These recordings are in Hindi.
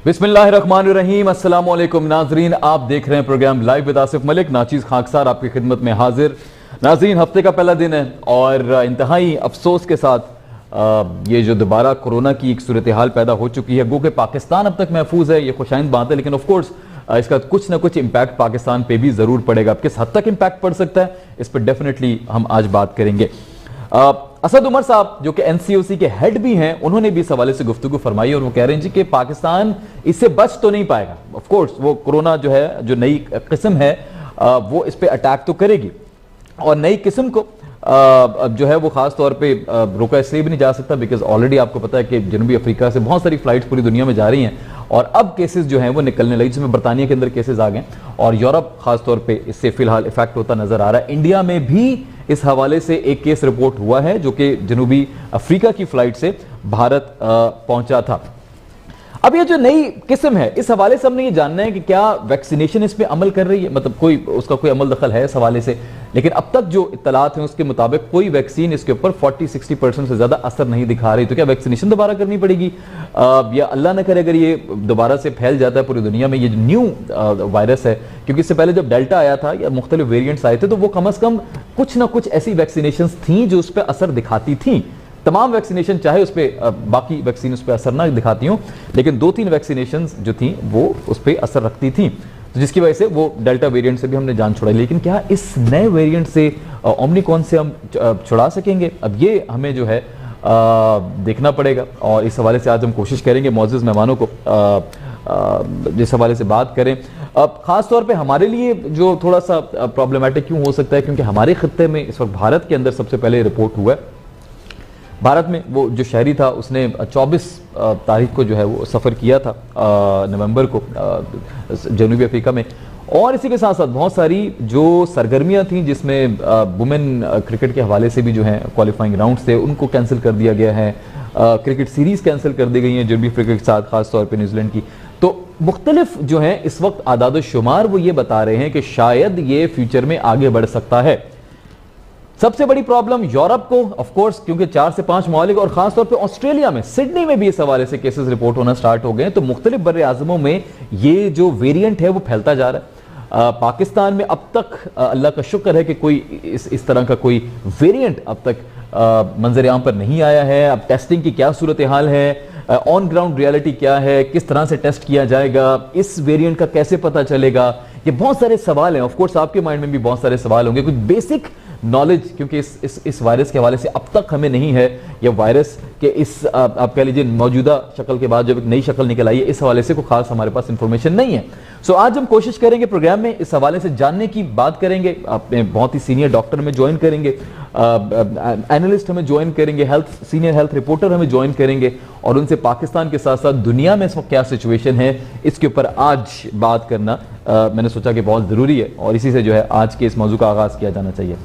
बिस्मिल्लाहिर्रहमानिर्रहीम, अस्सलाम वालेकुम नाजरीन। आप देख रहे हैं programme live with Asif Malik. नाचीज़ खाकसार आपकी खिदमत में हाजिर। नाजरीन, हफ्ते का पहला दिन है और इंतहाई अफसोस के साथ ये जो दोबारा कोरोना की एक सूरत हाल पैदा हो चुकी है, गो कि पाकिस्तान अब तक महफूज है, ये खुशाइंद बात है, लेकिन ऑफ कोर्स इसका कुछ ना कुछ इम्पैक्ट पाकिस्तान पे भी ज़रूर पड़ेगा। किस हद तक इम्पैक्ट पड़ सकता है, इस पर डेफिनेटली हम आज बात करेंगे। असद उमर साहब जो कि एनसीओसी के हेड भी हैं, उन्होंने भी इस हवाले से गुफ्तगू फरमाई और वो कह रहे हैं जी कि पाकिस्तान इससे बच तो नहीं पाएगा। ऑफ कोर्स वो कोरोना जो है, जो नई किस्म है, वो इस पे अटैक तो करेगी और नई किस्म को जो है वो खास तौर पे रोका इसलिए भी नहीं जा सकता बिकॉज ऑलरेडी आपको पता है कि जनूबी अफ्रीका से बहुत सारी फ्लाइट्स पूरी दुनिया में जा रही हैं और अब केसेस जो हैं वो निकलने लगी, जिसमें बरतानिया के अंदर केसेस आ गए और यूरोप खास तौर पे इससे फिलहाल इफेक्ट होता नजर आ रहा है। इंडिया में भी इस हवाले से एक केस रिपोर्ट हुआ है जो कि जनूबी अफ्रीका की फ्लाइट से भारत पहुंचा था। अब ये जो नई किस्म है, इस हवाले से हमने ये जानना है कि क्या वैक्सीनेशन इस पे अमल कर रही है, मतलब कोई उसका कोई अमल दखल है इस हवाले से। लेकिन अब तक जो इत्तलात हैं उसके मुताबिक कोई वैक्सीन इसके ऊपर 40-60% से ज्यादा असर नहीं दिखा रही। तो क्या वैक्सीनेशन दोबारा करनी पड़ेगी या अल्लाह न करे अगर ये दोबारा से फैल जाता है पूरी दुनिया में, ये जो न्यू वायरस है, क्योंकि इससे पहले जब डेल्टा आया था या मुख्तलिफ वेरियंट्स आए थे तो वो कम अज कम कुछ ना कुछ ऐसी वैक्सीनेशन थी जो उस पर असर दिखाती थी। तमाम वैक्सीनेशन चाहे उस पर बाकी वैक्सीन उस पर असर ना दिखाती हूँ, लेकिन 2-3 वैक्सीनेशन जो थी वो उस पर असर रखती थी, तो जिसकी वजह से वो डेल्टा वेरिएंट से भी हमने जान छुड़ाई। लेकिन क्या इस नए वेरिएंट से ओमिक्रॉन से हम छुड़ा सकेंगे, अब ये हमें जो है देखना पड़ेगा और इस हवाले से आज हम कोशिश करेंगे मौजूद मेहमानों को जिस हवाले से बात करें। अब खास तौर पे हमारे लिए जो थोड़ा सा प्रॉब्लमेटिक क्यों हो सकता है, क्योंकि हमारे खित्ते में इस वक्त भारत के अंदर सबसे पहले रिपोर्ट हुआ है। भारत में वो जो शहरी था उसने 24 तारीख को जो है वो सफ़र किया था नवंबर को जनूबी अफ्रीका में, और इसी के साथ साथ बहुत सारी जो सरगर्मियां थी जिसमें वुमेन क्रिकेट के हवाले से भी जो है क्वालिफाइंग राउंड्स थे उनको कैंसिल कर दिया गया है, क्रिकेट सीरीज कैंसिल कर दी गई है जनूबी अफ्रीका के साथ, खास तौर पर न्यूजीलैंड की। तो मुख्तलिफ जो है इस वक्त आदाद शुमार वो ये बता रहे हैं कि शायद ये फ्यूचर में आगे बढ़ सकता है। सबसे बड़ी प्रॉब्लम यूरोप को, ऑफ कोर्स, क्योंकि 4 से 5 ममालिक और खासतौर पे ऑस्ट्रेलिया में, सिडनी में भी इस हवाले से केसेस रिपोर्ट होना स्टार्ट हो गए हैं। तो मुख्तलिफ बर्रे आज़मों में ये जो वेरिएंट है वो फैलता जा रहा है। पाकिस्तान में अब तक अल्लाह का शुक्र है कि कोई इस तरह का कोई वेरिएंट अब तक मंजर आम पर नहीं आया है। अब टेस्टिंग की क्या सूरत हाल है, ऑन ग्राउंड रियलिटी क्या है, किस तरह से टेस्ट किया जाएगा, इस वेरिएंट का कैसे पता चलेगा, ये बहुत सारे सवाल हैं। ऑफ कोर्स आपके माइंड में भी बहुत सारे सवाल होंगे, कुछ बेसिक नॉलेज क्योंकि इस वायरस के हवाले से अब तक हमें नहीं है, या वायरस के इस आप कह लीजिए मौजूदा शक्ल के बाद जब एक नई शक्ल निकल आई है, इस हवाले से कोई खास हमारे पास इंफॉर्मेशन नहीं है। सो आज हम कोशिश करेंगे प्रोग्राम में इस हवाले से जानने की बात करेंगे। अपने बहुत ही सीनियर डॉक्टर हमें ज्वाइन करेंगे, एनालिस्ट हमें ज्वाइन करेंगे, सीनियर हेल्थ रिपोर्टर हमें ज्वाइन करेंगे और उनसे पाकिस्तान के साथ साथ दुनिया में इस वक्त क्या सिचुएशन है इसके ऊपर आज बात करना मैंने सोचा कि बहुत ज़रूरी है और इसी से जो है आज के इस मौजू का आगाज़ किया जाना चाहिए।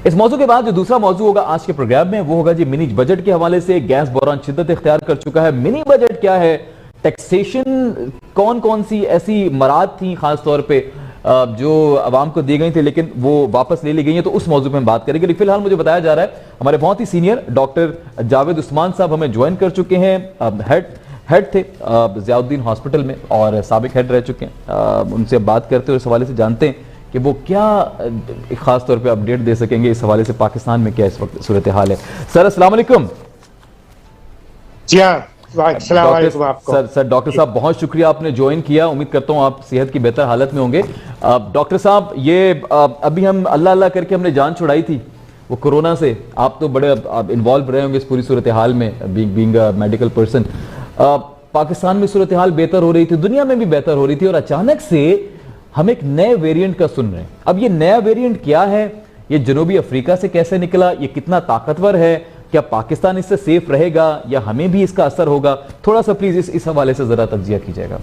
इस मौजू के बाद जो दूसरा मौजू होगा आज के प्रोग्राम में वो होगा जी मिनी बजट के हवाले से। गैस बहरान शिद्दत इख्तियार कर चुका है। मिनी बजट क्या है, टैक्सेशन कौन कौन सी ऐसी मराद थी खास तौर पे जो आवाम को दी गई थी लेकिन वो वापस ले ली गई हैं, तो उस मौजू पे हम बात करेंगे। लेकिन फिलहाल मुझे बताया जा रहा है हमारे बहुत ही सीनियर डॉक्टर जावेद उस्मान साहब हमें ज्वाइन कर चुके हैं। हेड थे ज़ियाउद्दीन हॉस्पिटल में और साबिक हेड रह चुके हैं। उनसे बात करते हुए इस हवाले से जानते हैं कि वो क्या खास तौर पे अपडेट दे सकेंगे इस हवाले से पाकिस्तान में क्या इस वक्त सूरत हाल है। सर अस्सलाम वालेकुम। जी हाँ, सर डॉक्टर साहब बहुत शुक्रिया आपने ज्वाइन किया। उम्मीद करता हूँ आप सेहत की बेहतर हालत में होंगे। डॉक्टर साहब ये अभी हम अल्लाह अल्लाह करके हमने जान छुड़ाई थी वो कोरोना से, आप तो बड़े इन्वॉल्व रहे होंगे इस पूरी सूरत हाल में being a medical person. Pakistan में सूरत हाल बेहतर हो रही थी, दुनिया में भी बेहतर हो रही थी और अचानक से हम एक नए वेरिएंट का सुन रहे हैं। अब ये नया वेरिएंट क्या है, ये जनूबी अफ्रीका से कैसे निकला, ये कितना ताकतवर है, क्या पाकिस्तान इससे सेफ रहेगा या हमें भी इसका असर होगा, थोड़ा सा प्लीज इस हवाले से जरा तज्जिया कीजिएगा।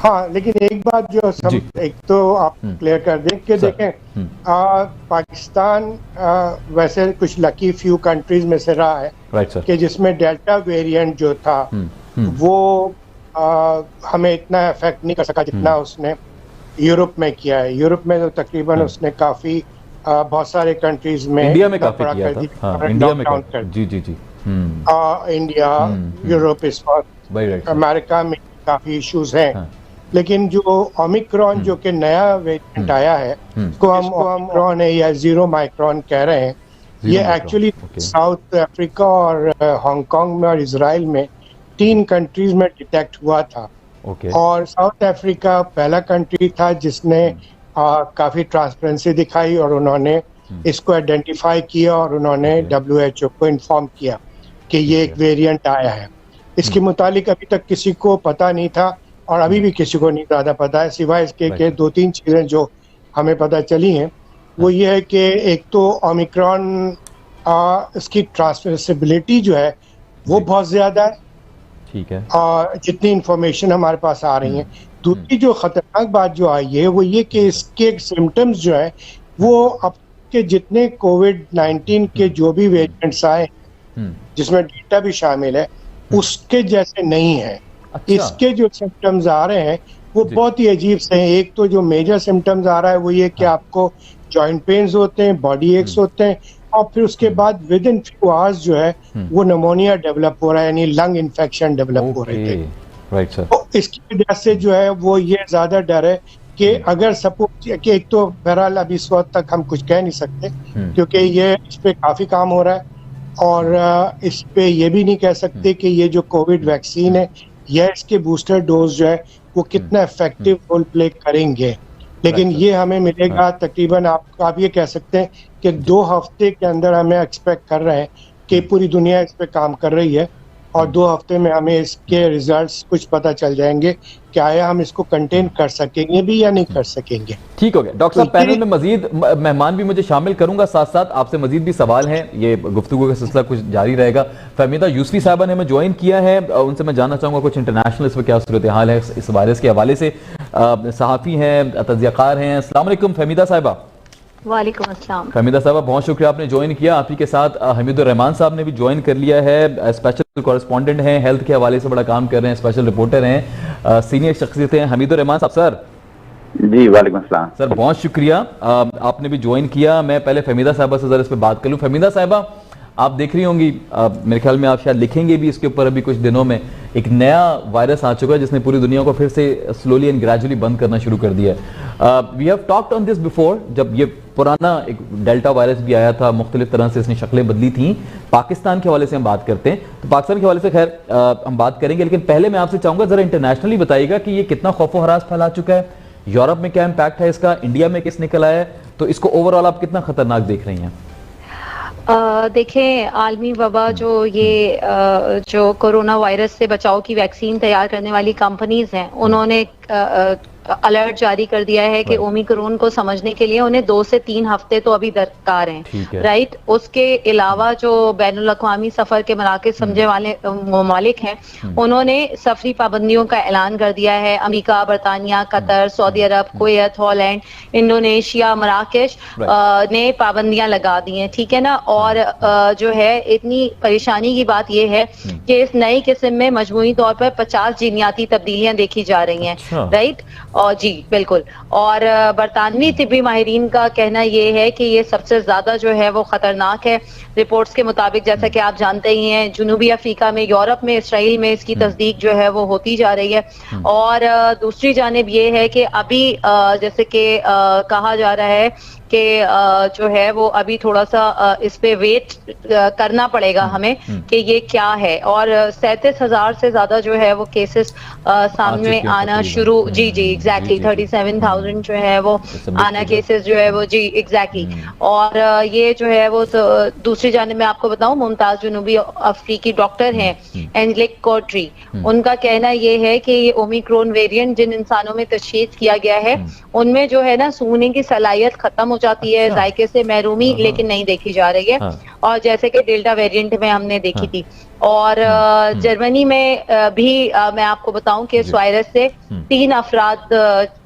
हाँ, लेकिन एक बात जो सब एक तो आप क्लियर कर दें कि देखें पाकिस्तान वैसे कुछ लकी फ्यू कंट्रीज में से रहा है कि जिसमें डेल्टा वेरिएंट जो था वो हमें इतना इफेक्ट नहीं कर सका जितना उसने यूरोप में किया है। यूरोप में तो तकरीबन उसने काफी बहुत सारे कंट्रीज में, इंडिया में काफी किया था। हाँ, इंडिया में जी जी जी इंडिया यूरोप इस वक्त अमेरिका में काफी इश्यूज हैं। लेकिन जो ओमिक्रॉन जो कि नया वेरिएंट आया है, उसको हम ओमिक्रॉन है या 0 माइक्रॉन कह रहे हैं, ये एक्चुअली साउथ अफ्रीका और हांगकांग में और इजराइल में 3 कंट्रीज में डिटेक्ट हुआ था। और साउथ अफ्रीका पहला कंट्री था जिसने काफी ट्रांसपेरेंसी दिखाई और उन्होंने इसको आइडेंटिफाई किया और उन्होंने WHO को इन्फॉर्म किया कि ये एक वेरिएंट आया है। इसके मुतालिक अभी तक किसी को पता नहीं था और अभी भी किसी को नहीं ज़्यादा पता है, सिवाय इसके कि 2-3 चीज़ें जो हमें पता चली हैं वो ये है कि एक तो ओमिक्रॉन इसकी ट्रांसमिसिबिलिटी जो है वो बहुत ज़्यादा है, ठीक है, और जितनी इंफॉर्मेशन हमारे पास आ रही है। दूसरी जो खतरनाक बात जो आई है वो ये कि इसके सिम्टम्स जो है वो अब के जितने कोविड-19 के जो भी वेरिएंट्स आए जिसमें डेल्टा भी शामिल है उसके जैसे नहीं है। इसके जो सिम्टम्स आ रहे हैं वो बहुत ही अजीब से हैं। एक तो जो मेजर सिम्टम्स आ रहा है वो ये कि आपको जॉइंट पेन्स होते हैं, बॉडी एक्स होते हैं और फिर उसके बाद विद इन फ्यू आवर्स जो है वो निमोनिया डेवलप हो रहा है, यानी लंग इन्फेक्शन डेवलप हो रहे थे। Right sir. तो इसकी वजह से जो है वो ये ज्यादा डर है कि अगर सपोज कि एक तो बहरहाल अभी इस वक्त तक हम कुछ कह नहीं सकते क्योंकि ये इस पे काफी काम हो रहा है और इस पे ये भी नहीं कह सकते कि ये जो कोविड वैक्सीन है या इसके बूस्टर डोज जो है वो कितना इफेक्टिव रोल प्ले करेंगे। लेकिन ये हमें मिलेगा तकरीबन आप ये कह सकते हैं कि 2 हफ्ते के अंदर हमें एक्सपेक्ट कर रहे हैं कि पूरी दुनिया इस पे काम कर रही है और 2 हफ्ते में हमें इसके रिजल्ट्स कुछ पता चल जाएंगे कि आया हम इसको कंटेन कर सकेंगे भी या नहीं कर सकेंगे। ठीक हो गया डॉक्टर साहब, पैनल में मजीद मेहमान भी मुझे शामिल करूंगा, साथ साथ आपसे मजीद भी सवाल हैं, ये गुफ्तगू का सिलसिला कुछ जारी रहेगा। फहमीदा यूसुफी साहबा ने हमें ज्वाइन किया है, उनसे मैं जानना चाहूंगा कुछ इंटरनेशनल इस पर क्या सूरत हाल है इस वायरस के हवाले से। सहाफ़ी हैं, तज्ज़ियाकार हैं। अस्सलाम वालेकुम फहमीदा साहिबा। वालेकुम अस्सलाम। फहमीदा साहबा बहुत शुक्रिया आपने ज्वाइन किया। आप ही के साथ हमीदुर रहमान साहब ने भी ज्वाइन कर लिया है, स्पेशल कॉरेस्पॉन्डेंट हैं, हेल्थ के हवाले से बड़ा काम कर रहे हैं, स्पेशल रिपोर्टर हैं, सीनियर शख्सियत हैं हमीदुर रहमान साहब। सर जी वालेकुम अस्सलाम। सर बहुत शुक्रिया आपने भी ज्वाइन किया। मैं पहले फहमीदा साहबा से जरा इस पर बात कर लूँ। फहमीदा साहबा आप देख रही होंगी, मेरे ख्याल में आप शायद लिखेंगे भी इसके ऊपर, अभी कुछ दिनों में एक नया वायरस आ चुका है जिसने पूरी दुनिया को फिर से स्लोली एंड ग्रेजुअली बंद करना शुरू कर दिया है। We have talked on this before, जब ये पुराना एक डेल्टा वायरस भी आया था, मुख्तलिफ तरह से इसने शक्लें बदली थी। पाकिस्तान के हवाले से हम बात करते हैं तो पाकिस्तान के हवाले से खैर हम बात करेंगे, लेकिन पहले मैं आपसे चाहूंगा जरा इंटरनेशनली बताइएगा कि ये कितना खौफो हरास फैला चुका है, यूरोप में क्या इम्पैक्ट है इसका, इंडिया में किस निकल आया है, तो इसको ओवरऑल आप कितना खतरनाक देख रही हैं? देखें, आलमी वबा जो ये जो कोरोना वायरस से बचाव की वैक्सीन तैयार करने वाली कंपनीज हैं, उन्होंने अलर्ट जारी कर दिया है कि ओमिक्रॉन को समझने के लिए उन्हें 2 से 3 हफ्ते तो अभी दरकार हैं, राइट। उसके अलावा जो बैनुल अक़वामी सफर के मराकज़ समझे वाले ममालिक हैं, उन्होंने सफरी पाबंदियों का ऐलान कर दिया है। अमेरिका, बरतानिया, कतर, सऊदी अरब, कुवैत, हॉलैंड, इंडोनेशिया, मराकेश ने पाबंदियां लगा दी हैं, ठीक है ना। और जो है इतनी परेशानी की बात यह है कि इस नई किस्म में मजमूई तौर पर 50 जीनियाती तब्दीलियां देखी जा रही हैं, राइट। और जी बिल्कुल, और बरतानवी तिब्बी माहिरीन का कहना यह है कि ये सबसे ज्यादा जो है वो खतरनाक है। रिपोर्ट्स के मुताबिक, जैसा कि आप जानते ही हैं, जनूबी अफ्रीका में, यूरोप में, इसराइल में इसकी तस्दीक जो है वो होती जा रही है। और दूसरी जानिब ये है कि अभी जैसे कि कहा जा रहा है कि जो है वो अभी थोड़ा सा इस पे वेट करना पड़ेगा हमें कि ये क्या है। और 37,000 से ज्यादा जो है वो केसेस सामने आना शुरू, जी एग्जैक्टली 37,000 जो है वो आना केसेस जो है वो, जी एग्जैक्टली। और ये जो है वो दूसरी जानिब मैं आपको बताऊं, मुमताज जनूबी अफ्रीकी डॉक्टर हैं एंजलिक कोट्री, उनका कहना ये है कि ये ओमिक्रॉन वेरिएंट जिन इंसानों में तशखीस किया गया है उनमें जो है ना सूंघने की सलाहियत खत्म हो जाती है, जायके से महरूमी लेकिन नहीं देखी जा रही है, और जैसे कि डेल्टा वेरिएंट में हमने देखी थी। और जर्मनी में भी मैं आपको बताऊं कि इस वायरस से 3 अफराद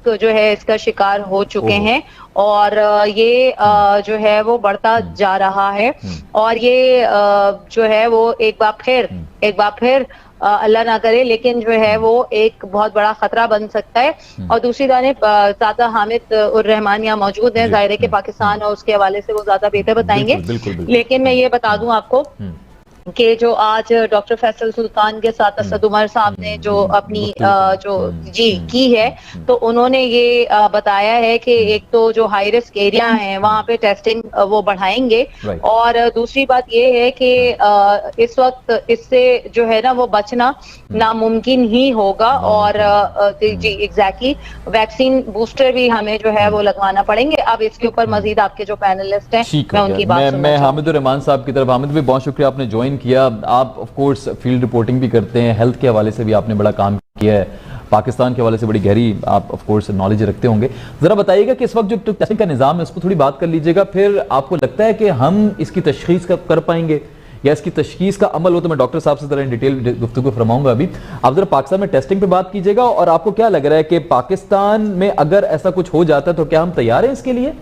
जो है इसका शिकार हो चुके हैं, और ये जो है वो बढ़ता जा रहा है। और ये जो है वो एक बार फिर अल्लाह ना करे, लेकिन जो है वो एक बहुत बड़ा खतरा बन सकता है। और दूसरी जानिब ज़्यादा हामिद उर रहमान यहाँ मौजूद हैं, ज़ाहिर है कि पाकिस्तान और उसके हवाले से वो ज्यादा बेहतर बताएंगे। लेकिन मैं ये बता दूं आपको कि जो आज डॉक्टर फैसल सुल्तान के साथ असद उमर साहब ने जो अपनी की है, तो उन्होंने ये बताया है कि एक तो जो हाई रिस्क एरिया है वहाँ पे टेस्टिंग वो बढ़ाएंगे, और दूसरी बात ये है कि इस वक्त इससे जो है ना वो बचना नामुमकिन ही होगा, और जी एग्जैक्टली वैक्सीन बूस्टर भी हमें जो है वो लगवाना पड़ेंगे। अब इसके ऊपर मजीद आपके जो पैनलिस्ट हैं मैं उनकी बात मैं हामिदुर रहमान साहब की तरफ। हामिद भाई बहुत शुक्रिया आपने ज्वाइन किया। आप ऑफ कोर्स फील्ड रिपोर्टिंग भी करते हैं, हेल्थ के हवाले से भी आपने बड़ा काम किया है, पाकिस्तान के हवाले से बड़ी गहरी आप ऑफ कोर्स नॉलेज रखते होंगे। जरा बताइएगा कि इस वक्त जो टेस्टिंग का निज़ाम है उसको थोड़ी बात कर लीजिएगा, फिर आपको लगता है कि हम इसकी तशखीस कर पाएंगे या इसकी तशखीस का अमल हो, तो मैं डॉक्टर साहब से जरा इन डिटेल गुफ्तगू फरमाऊंगा। अभी आप जरा पाकिस्तान में टेस्टिंग पे बात कीजिएगा, और आपको क्या लग रहा है कि पाकिस्तान में अगर ऐसा कुछ हो जाता है तो क्या हम तैयार हैं इसके लिए?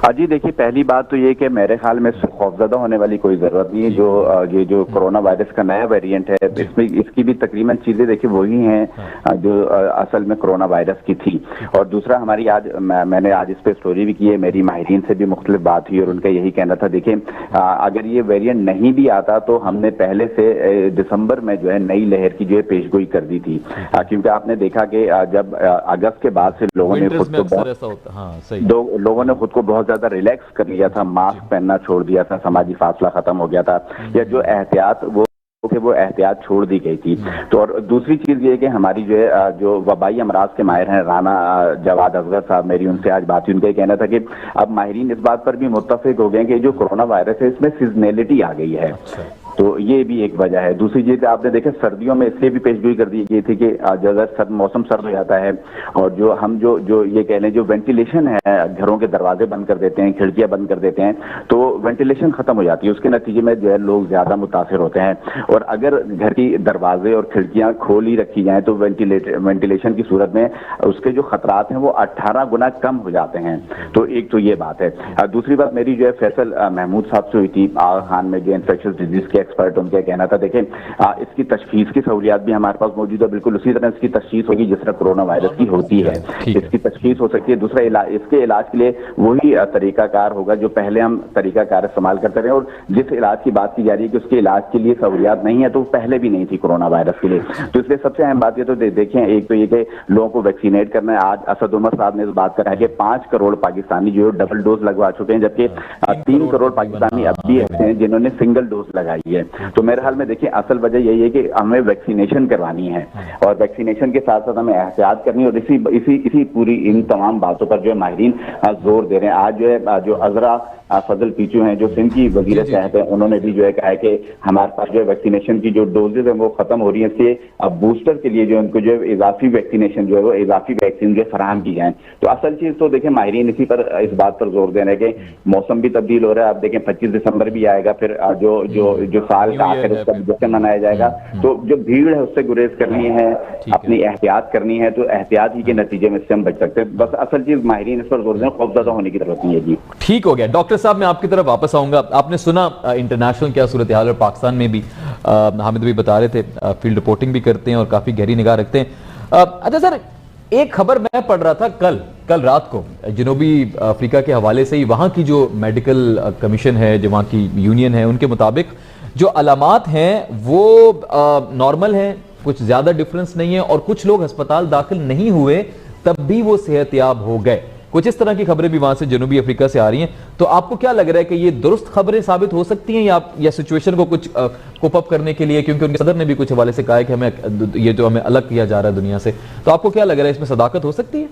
जी देखिए, पहली बात तो ये कि मेरे ख्याल में खौफजदा होने वाली कोई जरूरत नहीं है। ये जो कोरोना वायरस का नया वेरिएंट है, इसमें इसकी भी तकरीबन चीजें देखिए वही हैं जो असल में कोरोना वायरस की थी। और दूसरा, हमारी आज मैंने आज इस पे स्टोरी भी की है, मेरी माहिरीन से भी मुख्तलिफ बात हुई और उनका यही कहना था, देखिए अगर ये वेरिएंट नहीं भी आता तो हमने पहले से दिसंबर में जो है नई लहर की जो है पेशगोई कर दी थी, क्योंकि आपने देखा कि जब अगस्त के बाद से लोगों ने खुद को बहुत ज्यादा रिलैक्स कर लिया था, मास्क पहनना छोड़ दिया था, समाजी फासला खत्म हो गया था, या जो एहतियात वो एहतियात छोड़ दी गई थी। तो और दूसरी चीज ये है कि हमारी जो है जो वबाई अमराज के माहिर हैं राना जवाद असगर साहब, मेरी उनसे आज बात हुई, उनका ये कहना था कि अब माहिरीन इस बात पर भी मुत्तफिक हो गए कि जो कोरोना वायरस है इसमें सीजनैलिटी आ गई है। तो ये भी एक वजह है। दूसरी चीज आपने देखा सर्दियों में इसलिए भी पेशगोई कर दी गई थी कि अगर मौसम सर्द हो जाता है और जो हम जो ये कह लें जो वेंटिलेशन है, घरों के दरवाजे बंद कर देते हैं, खिड़कियां बंद कर देते हैं, तो वेंटिलेशन खत्म हो जाती है, उसके नतीजे में जो है लोग ज्यादा मुतासिर होते हैं। और अगर घर की दरवाजे और खिड़कियां खोल ही रखी जाए तो वेंटिलेशन की सूरत में उसके जो खतरात हैं वो 18 गुना कम हो जाते हैं। तो एक तो ये बात है। दूसरी बात मेरी जो है फैसल महमूद साहब से हुई थी, आगा खान में जो इन्फेक्शस डिजीज के एक्सपर्ट, उनका कहना था देखें इसकी तशखीस की सहूलियात भी हमारे पास मौजूद है, बिल्कुल उसी तरह इसकी तशखीस होगी जिस तरह कोरोना वायरस की होती है, इसकी तशखीस हो सकती है। दूसरा इसके इलाज के लिए वही तरीकाकार होगा जो पहले हम तरीकाकार इस्तेमाल करते रहे, और जिस इलाज की बात की जा रही है कि उसके इलाज के लिए सहूलियात नहीं है तो पहले भी नहीं थी कोरोना वायरस के लिए। तो इसलिए सबसे अहम बात ये तो देखें, एक तो ये कि लोगों को वैक्सीनेट करना है। आज असद उमर साहब ने इस बात कहा है कि 5 करोड़ पाकिस्तानी जो है डबल डोज लगवा चुके हैं, जबकि 3 करोड़ पाकिस्तानी अब भी ऐसे हैं जिन्होंने सिंगल डोज लगाई है। तो मेरे ख्याल में देखिए असल वजह यही है कि हमें वैक्सीनेशन करवानी है, और वैक्सीनेशन के साथ साथ हमें एहतियात करनी है, और इसी पूरी इन तमाम बातों पर जो है माहिरीन जोर दे रहे हैं। आज जो है जो अजरा फजल पीचू हैं जो सिंध की वजीर सेहत है, उन्होंने भी जो है कहा है कि हमारे पास जो है वैक्सीनेशन की जो डोजेज है वो खत्म हो रही है, इसलिए अब बूस्टर के लिए जो उनको जो है इजाफी वैक्सीनेशन जो है वो इजाफी वैक्सीन जो फराहम की जाए। तो असल चीज तो देखें माहिरीन इसी पर इस बात पर जोर दे रहे हैं कि मौसम भी तब्दील हो रहा है। आप देखें 25 दिसंबर भी आएगा, फिर जो साल का आखिर उसका जश्न मनाया जाएगा, तो जो भीड़ है उससे गुरेज करनी है, अपनी एहतियात करनी है, तो एहतियात ही के नतीजे में से हम बच सकते हैं। बस असल चीज माहिरीन इस पर जोर दें, खौफजदा होने की जरूरत नहीं है। जी ठीक हो गया। डॉक्टर साहब मैं आपकी तरफ वापस आऊंगा। आपने सुना इंटरनेशनल क्या सूरत हाल है, पाकिस्तान में भी हामिद भी बता रहे थे, फील्ड रिपोर्टिंग भी करते हैं और काफी गहरी निगाह रखते हैं। अच्छा सर, एक खबर मैं पढ़ रहा था कल रात को जनूबी अफ्रीका के हवाले से ही, वहां की जो मेडिकल कमीशन है, जो वहां की यूनियन है, उनके मुताबिक जो अलामात हैं वो नॉर्मल हैं, कुछ ज्यादा डिफरेंस नहीं है, और कुछ लोग अस्पताल दाखिल नहीं हुए तब भी वो सेहतयाब हो गए। कुछ इस तरह की खबरें भी वहां से जनूबी अफ्रीका से आ रही हैं। तो आपको क्या लग रहा है कि ये दुरुस्त खबरें साबित हो सकती हैं या सिचुएशन को कुछ कोप अप करने के लिए, क्योंकि उनके सदर ने भी कुछ हवाले से कहा है कि हमें अलग किया जा रहा है दुनिया से, तो आपको क्या लग रहा है इसमें सदाकत हो सकती है?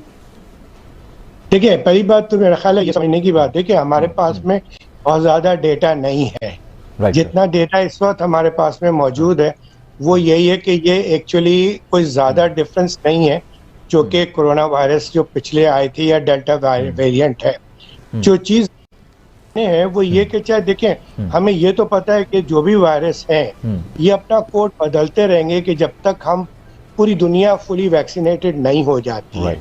देखिए, पहली बात तो मेरा ख्याल है ये समझने की बात है कि हमारे पास में बहुत ज्यादा डेटा नहीं है। जितना डेटा इस वक्त हमारे पास में मौजूद है वो यही है कि ये एक्चुअली कोई ज्यादा डिफरेंस नहीं है जो कि कोरोना वायरस जो पिछले आए थे या डेल्टा वेरिएंट है। जो चीज है वो ये कि चाहे देखें, हमें ये तो पता है कि जो भी वायरस है ये अपना कोड बदलते रहेंगे कि जब तक हम पूरी दुनिया फुली वैक्सीनेटेड नहीं हो जाती है।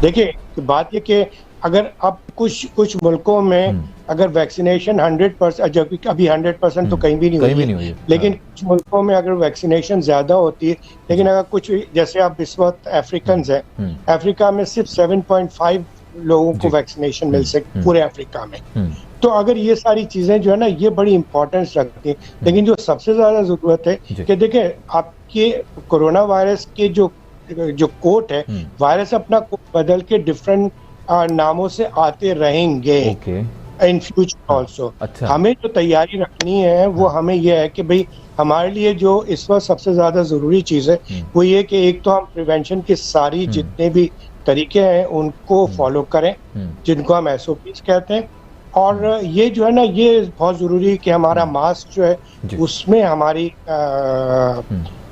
देखिए बात ये कि अगर अब कुछ मुल्कों में अगर वैक्सीनेशन 100%, जबकि अभी 100% तो कहीं भी नहीं हुई है, लेकिन कुछ मुल्कों में अगर वैक्सीनेशन ज्यादा होती है, लेकिन अगर कुछ जैसे अब इस वक्त अफ्रीकन है, अफ्रीका में सिर्फ 7.5 लोगों को वैक्सीनेशन मिल सके पूरे अफ्रीका में। तो अगर ये सारी चीजें जो है ना ये बड़ी इंपॉर्टेंस रखती हैं, लेकिन जो सबसे ज्यादा जरूरत है कि देखें आपके कोरोना वायरस के जो कोट है, वायरस अपना कोट बदल के डिफरेंट नामों से आते रहेंगे इन फ्यूचर ऑल्सो। हमें जो तैयारी रखनी है वो हमें ये है कि भाई हमारे लिए जो इस वक्त सबसे ज्यादा जरूरी चीज है वो ये कि एक तो हम प्रिवेंशन की सारी जितने भी तरीके हैं उनको फॉलो करें, जिनको हम SOPs कहते हैं, और ये जो है ना ये बहुत जरूरी है कि हमारा मास्क जो है उसमें हमारी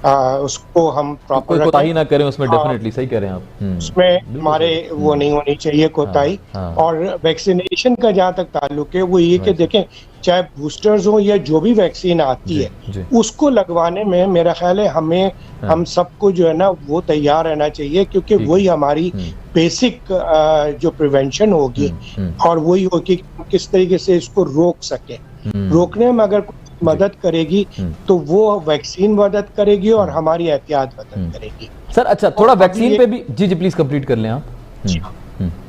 उसको हम प्रॉपर कोताही ना करें उसमें। डेफिनेटली सही कह रहे हैं आप, उसमें हमारे वो नहीं होनी चाहिए कोताही। और वैक्सीनेशन का जहाँ तक ताल्लुक है वो ये कि देखें चाहे बूस्टर्स हो या जो भी वैक्सीन आती है उसको लगवाने में मेरा ख्याल है हम सबको जो है ना वो तैयार रहना चाहिए, क्योंकि वही हमारी बेसिक जो प्रिवेंशन होगी और वही होगी कि किस तरीके से इसको रोक सके। रोकने में अगर मदद करेगी तो वो वैक्सीन मदद करेगी और हमारी एहतियात मदद करेगी। सर अच्छा थोड़ा वैक्सीन पे भी जी प्लीज कंप्लीट कर लें आप।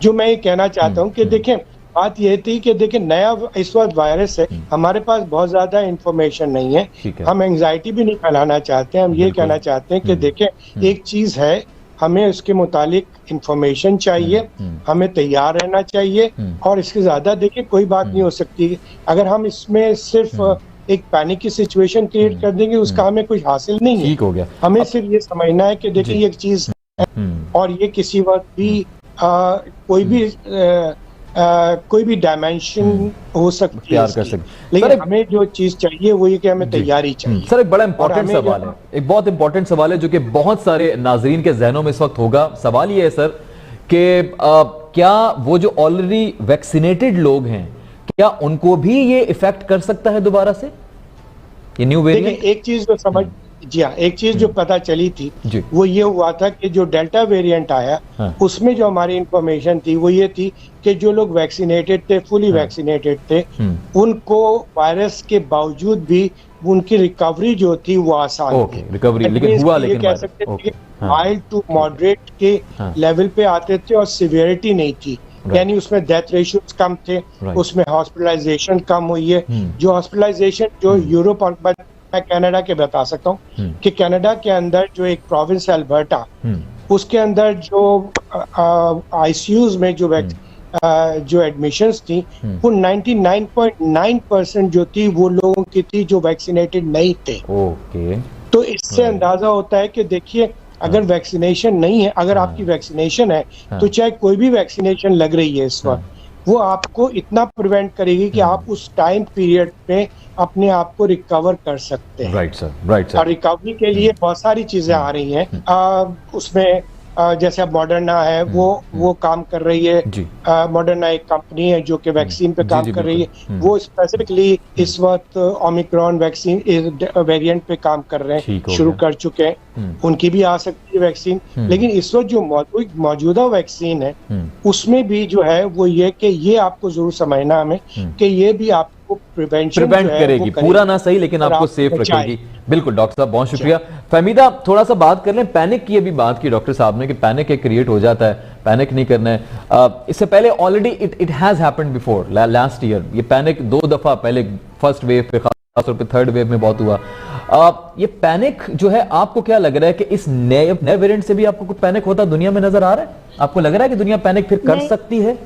जो मैं ये कहना चाहता हूँ कि देखें बात ये थी कि देखें नया इस वक्त वायरस है, हमारे पास बहुत ज्यादा इंफॉर्मेशन नहीं है, हम एंजाइटी भी नहीं फैलाना चाहते हैं। हम ये कहना चाहते हैं कि देखें एक चीज है, हमें उसके मुतालिक इंफॉर्मेशन चाहिए, हमें तैयार रहना चाहिए, और इसके ज्यादा देखिए कोई बात नहीं हो सकती। अगर हम इसमें सिर्फ एक पैनिक की सिचुएशन क्रिएट कर देंगे उसका हमें कुछ हासिल नहीं है। ठीक हो गया। हमें सिर्फ ये समझना है कि देखिए ये एक चीज है और ये किसी वक्त भी कोई भी डायमेंशन हो सकती है इसकी, लेकिन हमें जो चीज चाहिए वो ये कि हमें तैयारी चाहिए। सर एक बड़ा इंपॉर्टेंट सवाल है, एक बहुत इंपॉर्टेंट सवाल है जो कि बहुत सारे नाजरीन के जहनों में इस वक्त होगा। सवाल ये है सर कि क्या वो जो ऑलरेडी वैक्सीनेटेड लोग हैं क्या उनको भी ये इफेक्ट कर सकता है दोबारा से ये न्यू वेरिएंट? एक चीज जो समझ जी हाँ, एक चीज जो पता चली थी वो ये हुआ था कि जो डेल्टा वेरिएंट आया उसमें जो हमारी इंफॉर्मेशन थी वो ये थी कि जो लोग वैक्सीनेटेड थे, फुली वैक्सीनेटेड थे, उनको वायरस के बावजूद भी उनकी रिकवरी जो थी वो आसान थी। रिकवरी लेकिन हुआ, लेकिन कह सकते थे माइल्ड टू मॉडरेट के लेवल पे आते थे और सिवियरिटी नहीं थी, यानी उसमें डेथ रेशियोज कम थे, उसमें हॉस्पिटलाइजेशन कम हुई है। जो हॉस्पिटलाइजेशन जो यूरोप और मैं कनाडा के बता सकता हूँ कि कनाडा के अंदर जो एक प्रोविंस है अल्बर्टा, उसके अंदर जो ICUs में जो एडमिशंस थी वो 99.9% जो थी वो लोगों की थी जो वैक्सीनेटेड नहीं थे। तो इससे अंदाजा होता है कि देखिए अगर वैक्सीनेशन नहीं है, अगर आपकी वैक्सीनेशन है तो चाहे कोई भी वैक्सीनेशन लग रही है इस वक्त, वो आपको इतना प्रिवेंट करेगी कि आप उस टाइम पीरियड पे अपने आप को रिकवर कर सकते हैं। Right sir. और रिकवरी के लिए बहुत सारी चीजें आ रही हैं, उसमें जैसे अब मॉडर्ना है वो काम कर रही है। मॉडर्ना एक कंपनी है जो कि वैक्सीन पे काम कर रही है, वो स्पेसिफिकली इस वक्त ओमिक्रॉन वैक्सीन वेरिएंट पे काम कर रहे हैं, शुरू कर चुके हैं। उनकी भी आ सकती है वैक्सीन, लेकिन इस वक्त जो मौजूदा वैक्सीन है उसमें भी जो है वो ये कि ये आपको जरूर समझना हमें कि ये भी आपको प्रिवेंट करेगी, पूरा ना सही लेकिन आपको सेफ रखेगी। बिल्कुल डॉक्टर साहब बहुत शुक्रिया। फहमीदा थोड़ा सा बात कर लें, पैनिक की ये भी बात की डॉक्टर साहब ने कि पैनिक एक क्रिएट हो जाता है, पैनिक नहीं करना है। इससे पहले already it has happened before last year. ये पैनिक 2 दफा पहले फर्स्ट वेव पे खासतौर पे थर्ड वेव में बहुत हुआ। ये पैनिक जो है आपको क्या लग रहा है कि इस नए वेरिएंट से भी आपको कुछ पैनिक होता दुनिया में नजर आ रहा है? आपको लग रहा है कि दुनिया पैनिक फिर कर सकती है?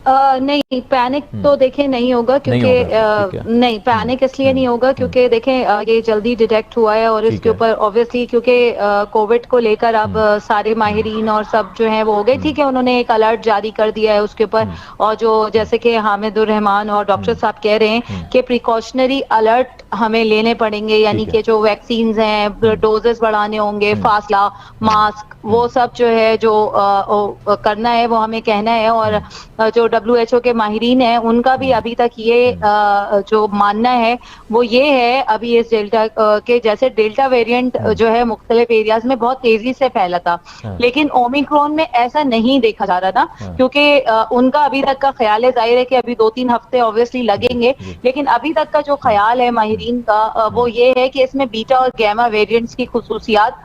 नहीं, पैनिक तो देखें नहीं होगा, क्योंकि नहीं पैनिक इसलिए नहीं होगा क्योंकि देखें ये जल्दी डिटेक्ट हुआ है और इसके ऊपर ऑब्वियसली क्योंकि कोविड को लेकर अब सारे माहिरीन और सब जो है वो हो गए, ठीक है, उन्होंने एक अलर्ट जारी कर दिया है उसके ऊपर। और जो जैसे कि हामिदुर रहमान और डॉक्टर साहब कह रहे हैं कि प्रिकॉशनरी अलर्ट हमें लेने पड़ेंगे, यानी कि जो वैक्सीन हैं डोजेस बढ़ाने होंगे, फासला, मास्क, वो सब जो है जो करना है वो हमें कहना है। और जो WHO के माहिरीन हैं उनका भी अभी तक ये जो मानना है वो ये है अभी इस डेल्टा के जैसे डेल्टा वेरिएंट जो है मुख्तलिफ एरियाज में बहुत तेजी से फैला था, लेकिन ओमिक्रॉन में ऐसा नहीं देखा जा रहा था क्योंकि उनका अभी तक का ख्याल है, जाहिर है कि अभी 2-3 हफ्ते ऑब्वियसली लगेंगे, लेकिन अभी तक का जो ख्याल है माहिरीन का वो ये है कि इसमें बीटा और गैमा वेरिएंट्स की खुसूसियात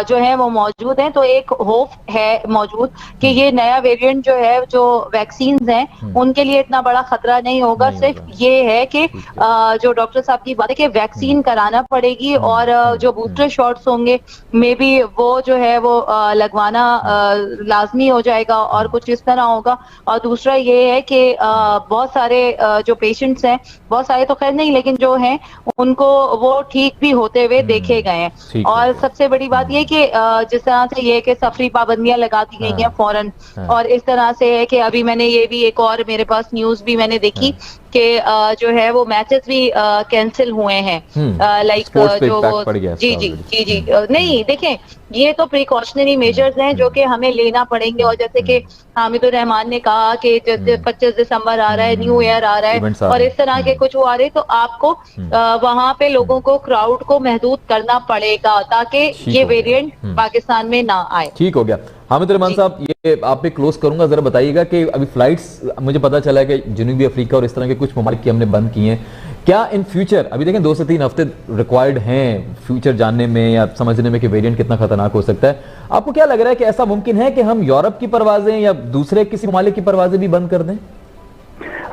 जो है वो मौजूद हैं। तो एक होप है मौजूद कि ये नया वेरिएंट जो है जो वैक्सीन हैं उनके लिए इतना बड़ा खतरा नहीं होगा। सिर्फ ये है कि जो डॉक्टर साहब की बात है कि वैक्सीन कराना पड़ेगी और जो बूस्टर शॉट्स होंगे मे बी वो जो है वो लगवाना लाजमी हो जाएगा और कुछ इस तरह होगा। और दूसरा ये है कि बहुत सारे जो पेशेंट्स हैं, बहुत सारे तो खैर नहीं लेकिन जो हैं उनको वो ठीक भी होते हुए देखे गए हैं। और सबसे बड़ी बात ये कि जिस तरह से ये कि सफरी पाबंदियां लगा दी गई हैं फौरन, और इस तरह से है कि अभी मैंने ये भी एक और मेरे पास न्यूज भी मैंने देखी कि जो है वो मैचेस भी कैंसिल हुए हैं, लाइक जो जी नहीं देखें ये तो प्रिकॉशनरी मेजर्स हैं जो कि हमें लेना पड़ेंगे। और जैसे कि हामिदुर रहमान ने कहा कि 25 दिसंबर आ रहा है, न्यू ईयर आ रहा है और इस तरह के कुछ वो आ रहे, तो आपको वहां पे लोगों को क्राउड को महदूद करना पड़ेगा ताकि ये वेरिएंट पाकिस्तान में ना आए। ठीक हो गया। हामिद रहमान साहब, ये आप पे क्लोज करूंगा, जरा बताइएगा कि अभी फ्लाइट्स मुझे पता चला है कि जनूबी अफ्रीका और इस तरह के कुछ ममालिक की हमने बंद की हैं, क्या इन फ्यूचर अभी देखें 2 से 3 हफ्ते रिक्वायर्ड हैं फ्यूचर जानने में या समझने में कि वेरिएंट कितना खतरनाक हो सकता है, आपको क्या लग रहा है कि ऐसा मुमकिन है कि हम यूरोप की परवाजें या दूसरे किसी ममालिक की परवाजें भी बंद कर दें?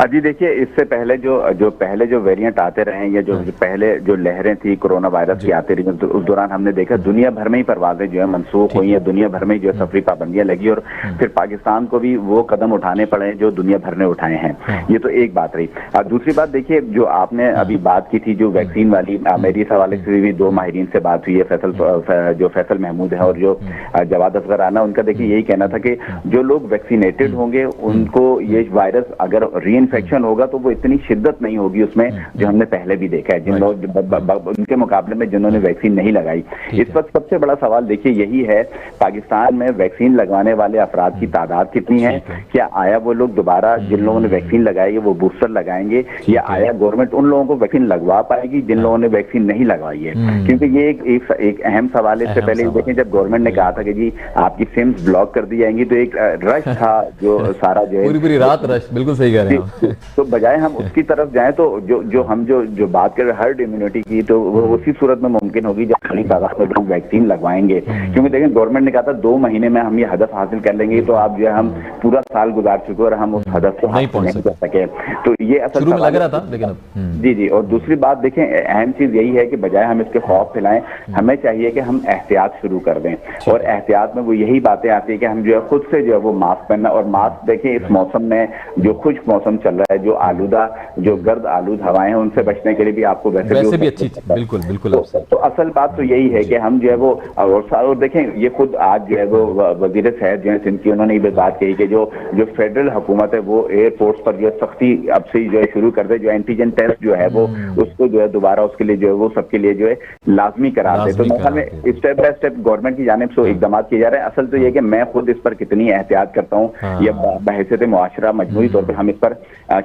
जी देखिए, इससे पहले जो वेरिएंट आते रहे या जो पहले जो लहरें थी कोरोना वायरस की आती रही, तो उस दौरान हमने देखा दुनिया भर में ही परवाजें जो है मनसूख हुई है, दुनिया भर में जो है सफरी पाबंदियां लगी और फिर पाकिस्तान को भी वो कदम उठाने पड़े जो दुनिया भर ने उठाए हैं। ये तो एक बात रही। दूसरी बात देखिए, जो आपने अभी बात की थी जो वैक्सीन वाली, मेरी इस हवाले से भी 2 माहिरीन से बात हुई है, जो फैसल महमूद है और जो जवाद असगर आना, उनका देखिए यही कहना था कि जो लोग वैक्सीनेटेड होंगे उनको ये वायरस अगर रीइंफेक्शन होगा तो वो इतनी शिद्दत नहीं होगी उसमें जो हमने पहले भी देखा है, जिन लोग उनके मुकाबले में जिन्होंने वैक्सीन नहीं लगाई। इस वक्त सबसे बड़ा सवाल देखिए यही है, पाकिस्तान में वैक्सीन लगवाने वाले अफराद की तादाद कितनी है, क्या आया वो लोग दोबारा जिन लोगों ने वैक्सीन लगाई वो बूस्टर लगाएंगे, या आया गवर्नमेंट उन लोगों को वैक्सीन लगवा पाएगी जिन लोगों ने वैक्सीन नहीं लगवाई है? क्योंकि ये एक अहम सवाल है। इससे पहले देखें जब गवर्नमेंट ने कहा था कि जी आपकी सिम्स ब्लॉक कर दी जाएंगी, तो एक रश था जो सारा जो है पूरी रात रश, बिल्कुल सही कह रहे हैं। तो बजाय हम उसकी तरफ जाएं तो जो बात कर रहे हैं हर्ड इम्यूनिटी की, तो वो उसी सूरत में मुमकिन होगी जब बड़ी तादाद में लोग वैक्सीन लगवाएंगे। क्योंकि देखें गवर्नमेंट ने कहा था 2 महीने में हम ये हदफ हासिल कर लेंगे, तो आप जो है हम पूरा साल गुजार चुके और हम उस हदफ को हासिल नहीं कर सके। तो ये असल में लग रहा था, लेकिन जी। और दूसरी बात देखें, अहम चीज यही है कि बजाय हम इसके खौफ फैलाएं, हमें चाहिए कि हम एहतियात शुरू कर दें। और एहतियात में वो यही बातें आती है कि हम जो है खुद से जो है वो मास्क पहनना, और मास्क देखें इस मौसम में जो खुश्क मौसम चल रहा है, जो आलूदा जो गर्द आलूद हवाएं हैं उनसे बचने के लिए भी आपको वैसे भी अच्छी बिल्कुल तो असल बात तो यही है कि हम जो है वो और देखें ये खुद आज जो है वो वजीर सेहत जो है सिंध की, उन्होंने ये बात कही कि जो फेडरल हुकूमत है वो एयरपोर्ट्स पर जो सख्ती अब से जो है शुरू कर दे, जो एंटीजन टेस्ट जो है वो उसको जो है दोबारा उसके लिए जो है वो सबके लिए जो है लाजमी करा दे। तो में स्टेप बाय स्टेप गवर्नमेंट की जानिब से इकदाम किए जा रहे हैं। असल तो ये कि मैं खुद इस पर कितनी एहतियात करता हूँ या बहैसियत मुआशरा मजमूई तौर पर हम इस पर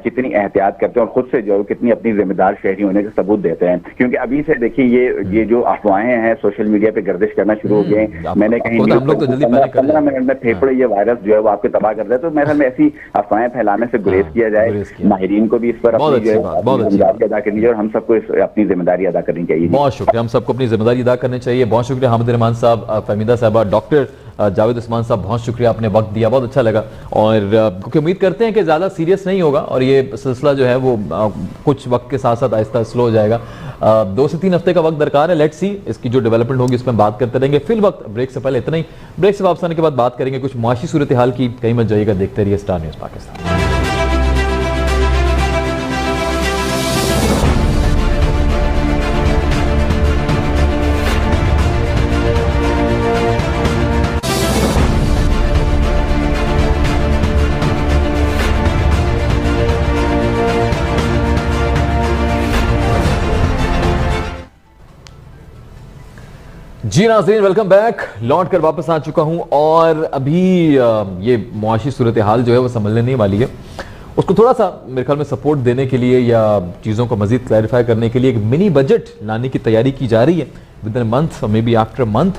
कितनी एहतियात करते हैं और खुद से जो कितनी अपनी जिम्मेदार शहरी होने का सबूत देते हैं। क्योंकि अभी से देखिए ये जो अफवाहें हैं सोशल मीडिया पे गर्दिश करना शुरू हो गए, मैंने कहीं 15 मिनट में फेफड़े ये वायरस जो है वो आपके तबाह कर दे, तो मेरे ख्याल में ऐसी अफवाहें फैलाने से गुरेज किया जाए। माहिरीन को भी इस पर अपनी जिम्मेदारी अदा करनी चाहिए और हम सबको अपनी जिम्मेदारी अदा करनी चाहिए। बहुत शुक्रिया, हम सबको अपनी जिम्मेदारी अदा करनी चाहिए। बहुत शुक्रिया हामिद रहमान साहब, फहमीदा साहबा, डॉक्टर जावेद उस्मान साहब, बहुत शुक्रिया, आपने वक्त दिया, बहुत अच्छा लगा। और क्योंकि उम्मीद करते हैं कि ज़्यादा सीरियस नहीं होगा और ये सिलसिला जो है वो कुछ वक्त के साथ साथ आहिस्ता स्लो हो जाएगा। 2 से 3 हफ्ते का वक्त दरकार है। लेट्स सी इसकी जो डेवलपमेंट होगी इस पर बात करते रहेंगे। फिल वक्त ब्रेक से पहले इतना ही, ब्रेक से वापस आने के बाद बात करेंगे कुछ मुआशी सूरत हाल की। कहीं मत जाइएगा, देखते रहिए स्टार न्यूज़ पाकिस्तान। जी नाज़रीन, वेलकम बैक। लौट कर वापस आ चुका हूं और अभी ये मुआशी सूरत हाल जो है वो संभलने नहीं वाली है। उसको थोड़ा सा मेरे ख्याल में सपोर्ट देने के लिए या चीज़ों को मजीद क्लैरिफाई करने के लिए एक मिनी बजट लाने की तैयारी की जा रही है with in month, may be after month,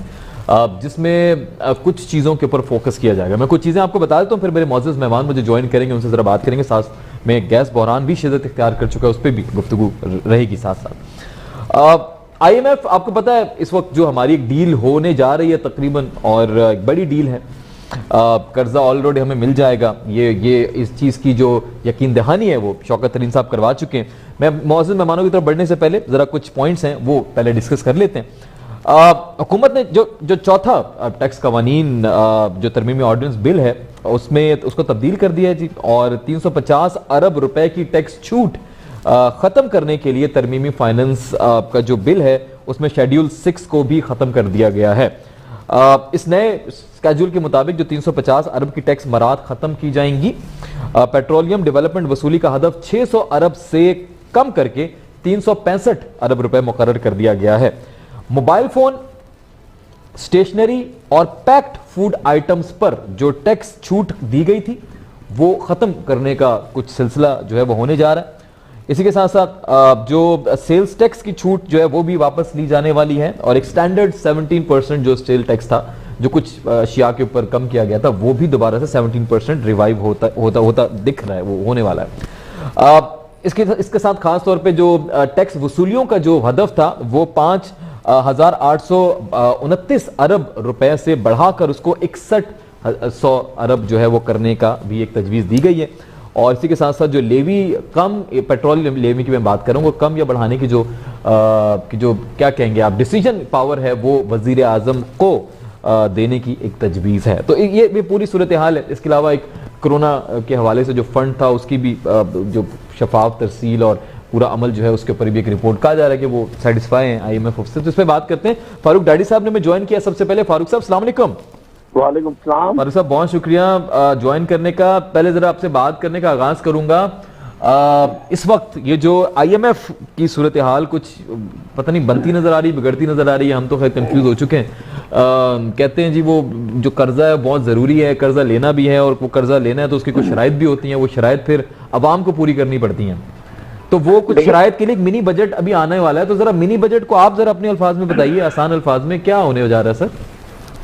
जिसमें कुछ चीज़ों के ऊपर फोकस किया जाएगा। मैं कुछ चीज़ें आपको बता देता हूँ, फिर मेरे मौजूद मेहमान मुझे ज्वाइन करेंगे, उनसे ज़रा बात करेंगे। साथ में गैस बहरान भी शिद्दत इख्तियार कर चुका है, उस पर भी गुफ्तगू रहेगी साथ साथ। IMF आपको पता है इस वक्त जो हमारी एक डील होने जा रही है तकरीबन, और एक बड़ी डील है, कर्जा ऑलरेडी हमें मिल जाएगा। ये इस चीज़ की जो यकीन दहानी है वो शौकत तरीन साहब करवा चुके हैं। मैं मौजूद मेहमानों की तरफ बढ़ने से पहले ज़रा कुछ पॉइंट्स हैं वो पहले डिस्कस कर लेते हैं। हुकूमत ने जो चौथा टैक्स कवानीन जो तरमीमी ऑर्डिनेंस बिल है उसको तब्दील कर दिया है जी, और 350 अरब रुपए की टैक्स छूट खत्म करने के लिए तरमीमी फाइनेंस का जो बिल है उसमें शेड्यूल 6 को भी खत्म कर दिया गया है। इस नए स्केड्यूल के मुताबिक जो 350 अरब की टैक्स मराद खत्म की जाएंगी। पेट्रोलियम डेवलपमेंट वसूली का हदफ 600 अरब से कम करके 365 अरब रुपए मुकर्रर कर दिया गया है। मोबाइल फोन, स्टेशनरी और पैक्ड फूड आइटम्स पर जो टैक्स छूट दी गई थी वो खत्म करने का कुछ सिलसिला जो है वो होने जा रहा है। इसी के साथ साथ जो सेल्स टैक्स की छूट जो है वो भी वापस ली जाने वाली है, और एक स्टैंडर्ड 17% जो सेल टैक्स था जो कुछ अशिया के ऊपर कम किया गया था वो भी दोबारा से 17% रिवाइव होता दिख रहा है, वो होने वाला है। इसके साथ खास तौर पे जो टैक्स वसूलियों का जो हदफ था वो 5,829 अरब रुपए से बढ़ाकर उसको 6100 अरब जो है वो करने का भी एक तजवीज़ दी गई है। और इसी के साथ साथ जो लेवी कम, पेट्रोल लेवी की मैं बात करूँगा, कम या बढ़ाने की जो क्या कहेंगे आप, डिसीजन पावर है वो वजीर आजम को देने की एक तजवीज़ है। तो ये पूरी सूरत हाल है। इसके अलावा एक कोरोना के हवाले से जो फंड था उसकी भी जो शफाफ तरसील और पूरा अमल जो है उसके ऊपर भी एक रिपोर्ट कहा जा रहा है कि वो सेटिस्फाई हैं IMF से। तो इस पर बात करते हैं। फारूक डाडी साहब ने मैं ज्वाइन किया सबसे पहले। फारूक साहब अस्सलाम वालेकुम। वालेकुम सलाम। फारूक साहब बहुत शुक्रिया ज्वाइन करने का। पहले जरा आपसे बात करने का आगाज करूंगा। इस वक्त ये जो IMF की सूरत हाल कुछ पता नहीं बनती नजर आ रही, बिगड़ती नजर आ रही है, हम तो खैर कंफ्यूज हो चुके हैं। कहते हैं जी वो जो कर्जा है बहुत जरूरी है, कर्जा लेना भी है, और वो कर्जा लेना है तो उसकी कुछ शराइत भी होती हैं, वो शराइत फिर अवाम को पूरी करनी पड़ती हैं। तो वो कुछ शराइत के लिए एक मिनी बजट अभी आने वाला है, तो जरा मिनी बजट को आप जरा अपने अल्फाज में बताइए, आसान अल्फाज में क्या होने जा रहा है सर?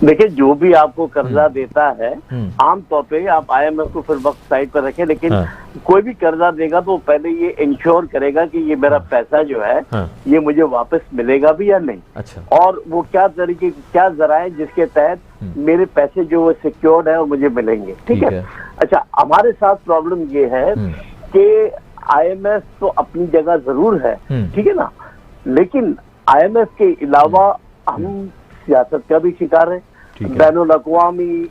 देखिए, जो भी आपको कर्जा देता है आमतौर पे आप IMF को फिर वक्त साइड पर रखें, लेकिन कोई भी कर्जा देगा तो पहले ये इंश्योर करेगा कि ये मेरा पैसा जो है ये मुझे वापस मिलेगा भी या नहीं। अच्छा। और वो क्या तरीके, क्या जराए जिसके तहत मेरे पैसे जो वो सिक्योर्ड है और मुझे मिलेंगे। ठीक है। अच्छा, हमारे साथ प्रॉब्लम ये है कि IMF तो अपनी जगह जरूर है, ठीक है ना, लेकिन IMF के अलावा हम सियासत का भी शिकार है, बैनुल अक़वामी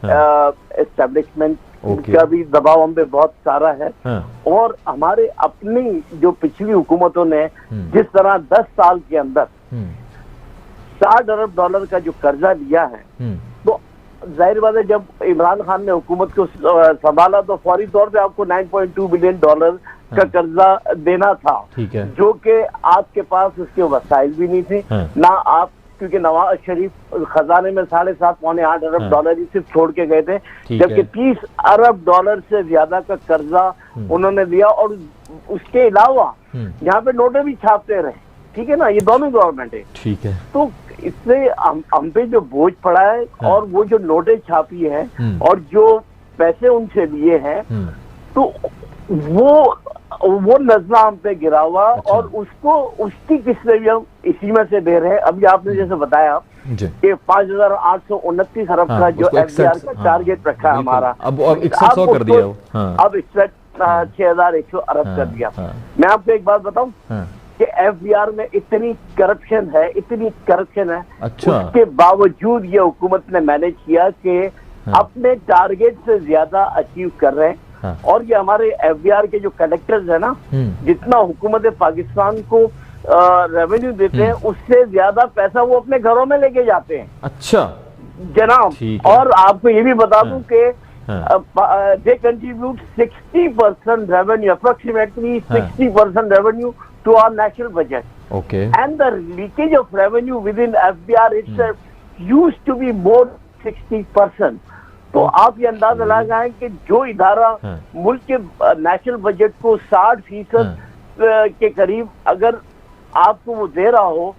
एस्टेब्लिशमेंट का भी दबाव हम पे बहुत सारा है, और हमारे अपनी जो पिछली हुकूमतों ने जिस तरह 10 साल के अंदर 60 अरब डॉलर का जो कर्जा लिया है, तो जाहिर बात है जब इमरान खान ने हुकूमत को संभाला तो फौरी तौर पे आपको 9.2 बिलियन डॉलर का कर्जा देना था, जो कि आपके पास उसके वसाइल भी नहीं थे ना आप, क्योंकि नवाज शरीफ खजाने में 7.5 पौने 8 अरब डॉलर ही सिर्फ छोड़ के गए थे, जबकि 30 अरब डॉलर से ज्यादा का कर्जा उन्होंने लिया, और उसके अलावा यहाँ पे नोटें भी छापते रहे। ठीक है ना, ये दोनों गवर्नमेंट है। ठीक है। तो इससे हम पे जो बोझ पड़ा है, और वो जो नोटें छापी है और जो पैसे उनसे लिए हैं, तो वो नजला हम पे गिरा हुआ, और उसको उसकी किस्तें भी हम इसी में से दे रहे हैं। अभी आपने जैसे बताया कि 5,829 अरब का जो FDR का टारगेट रखा है हमारा, अब 6100 कर दिया, अब इससे 6,100 अरब कर दिया। मैं आपको एक बात बताऊं कि FDR में इतनी करप्शन है, इतनी करप्शन है, उसके बावजूद ये हुकूमत ने मैनेज किया कि अपने टारगेट से ज्यादा अचीव कर रहे हैं। और ये हमारे FDR के जो कलेक्टर्स है ना, जितना हुकूमत पाकिस्तान को रेवेन्यू देते हैं उससे ज्यादा पैसा वो अपने घरों में लेके जाते हैं। अच्छा जनाब, और आपको ये भी बता दूं कि they contribute 60% revenue, approximately 60% revenue to our national budget. Okay. And the leakage of revenue within FDR itself used to be more 60%। तो आप ये अंदाजा लगाएं कि जो इदारा मुल्क के नेशनल बजट को 60% के करीब अगर आपको वो दे रहा हो,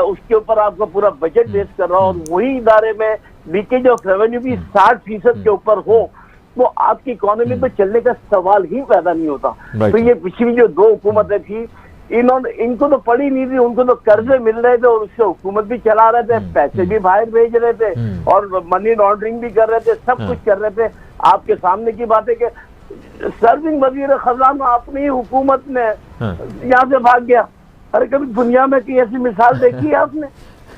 उसके ऊपर आपका पूरा बजट बेस कर रहा हो, और वही इदारे में लीकेज ऑफ रेवेन्यू भी 60% के ऊपर हो, तो आपकी इकोनॉमी पे चलने का सवाल ही पैदा नहीं होता। तो ये पिछली जो 2 हुकूमतें थी, इनको तो पड़ी नहीं थी, उनको तो कर्जे मिल रहे थे और उससे हुकूमत भी चला रहे थे, पैसे भी बाहर भेज रहे थे और मनी लॉन्ड्रिंग भी कर रहे थे, सब कुछ कर रहे थे। आपके सामने की बात है कि सर्विंग वजीर खजाना अपनी हुकूमत में यहाँ से भाग गया। अरे कभी दुनिया में कोई ऐसी मिसाल देखी है आपने?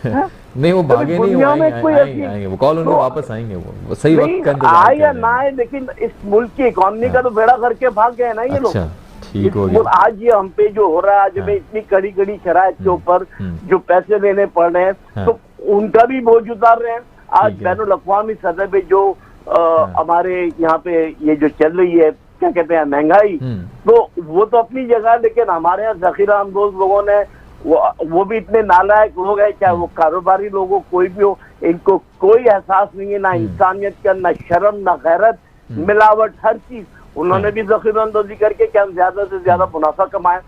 नहीं, वो भागे नहीं, वो आएंगे, वो कॉल उनको वापस आएंगे, वो सही वक्त का आए या ना आए, लेकिन इस मुल्क की इकोनॉमी का तो बेड़ा करके भाग गए ना ये लोग। ठीक हो गया। आज ये हम पे जो हो रहा है, आज हमें इतनी कड़ी कड़ी शराइत के ऊपर जो पैसे देने पड़ रहे हैं, तो उनका भी बोझ उतार रहे हैं। आज बैनुल अक़वामी सतह पे जो हमारे यहाँ पे ये जो चल रही है, क्या कहते हैं, महंगाई, तो वो तो अपनी जगह, लेकिन हमारे यहाँ जखीरा अंदोज लोगों ने वो भी इतने नालायक लोग हैं, चाहे वो कारोबारी लोग हो, कोई भी हो, इनको कोई एहसास नहीं है, ना इंसानियत का, ना शर्म, ना गैरत, मिलावट, हर चीज उन्होंने भी जखीरा अंदोजी करके क्या ज्यादा से ज्यादा मुनाफा कमाया।